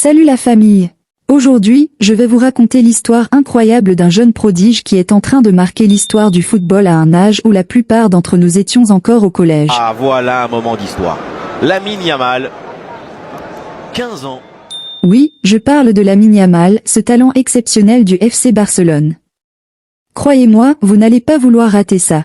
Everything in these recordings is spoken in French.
Salut la famille! Aujourd'hui, je vais vous raconter l'histoire incroyable d'un jeune prodige qui est en train de marquer l'histoire du football à un âge où la plupart d'entre nous étions encore au collège. Ah, voilà un moment d'histoire. Lamine Yamal, 15 ans. Oui, je parle de Lamine Yamal, ce talent exceptionnel du FC Barcelone. Croyez-moi, vous n'allez pas vouloir rater ça.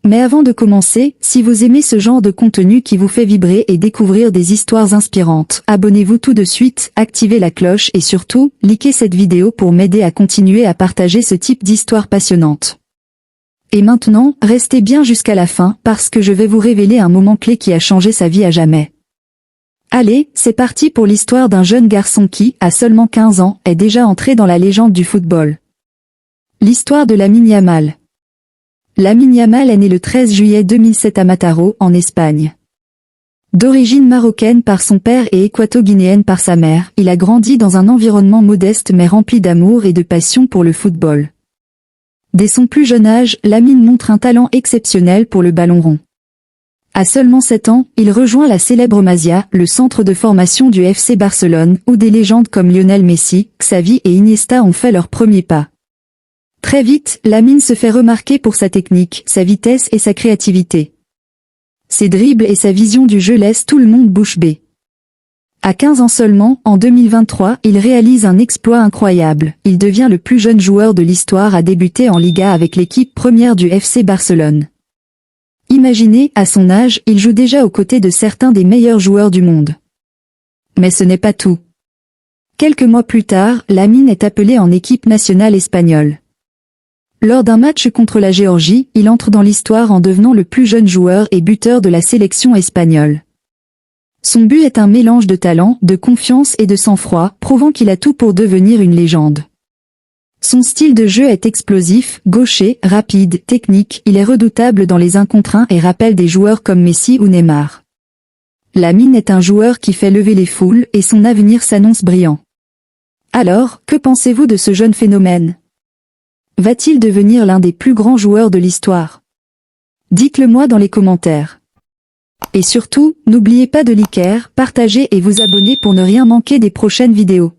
Mais avant de commencer, si vous aimez ce genre de contenu qui vous fait vibrer et découvrir des histoires inspirantes, abonnez-vous tout de suite, activez la cloche et surtout, likez cette vidéo pour m'aider à continuer à partager ce type d'histoire passionnante. Et maintenant, restez bien jusqu'à la fin parce que je vais vous révéler un moment clé qui a changé sa vie à jamais. Allez, c'est parti pour l'histoire d'un jeune garçon qui, à seulement 15 ans, est déjà entré dans la légende du football. L'histoire de Lamine Yamal. Lamine Yamal est né le 13 juillet 2007 à Mataró, en Espagne. D'origine marocaine par son père et équato-guinéenne par sa mère, il a grandi dans un environnement modeste mais rempli d'amour et de passion pour le football. Dès son plus jeune âge, Lamine montre un talent exceptionnel pour le ballon rond. À seulement 7 ans, il rejoint la célèbre Masia, le centre de formation du FC Barcelone, où des légendes comme Lionel Messi, Xavi et Iniesta ont fait leurs premiers pas. Très vite, Lamine se fait remarquer pour sa technique, sa vitesse et sa créativité. Ses dribbles et sa vision du jeu laissent tout le monde bouche bée. À 15 ans seulement, en 2023, il réalise un exploit incroyable. Il devient le plus jeune joueur de l'histoire à débuter en Liga avec l'équipe première du FC Barcelone. Imaginez, à son âge, il joue déjà aux côtés de certains des meilleurs joueurs du monde. Mais ce n'est pas tout. Quelques mois plus tard, Lamine est appelé en équipe nationale espagnole. Lors d'un match contre la Géorgie, il entre dans l'histoire en devenant le plus jeune joueur et buteur de la sélection espagnole. Son but est un mélange de talent, de confiance et de sang-froid, prouvant qu'il a tout pour devenir une légende. Son style de jeu est explosif, gaucher, rapide, technique, il est redoutable dans les 1 contre 1 et rappelle des joueurs comme Messi ou Neymar. Lamine est un joueur qui fait lever les foules et son avenir s'annonce brillant. Alors, que pensez-vous de ce jeune phénomène ? Va-t-il devenir l'un des plus grands joueurs de l'histoire? Dites-le moi dans les commentaires. Et surtout, n'oubliez pas de liker, partager et vous abonner pour ne rien manquer des prochaines vidéos.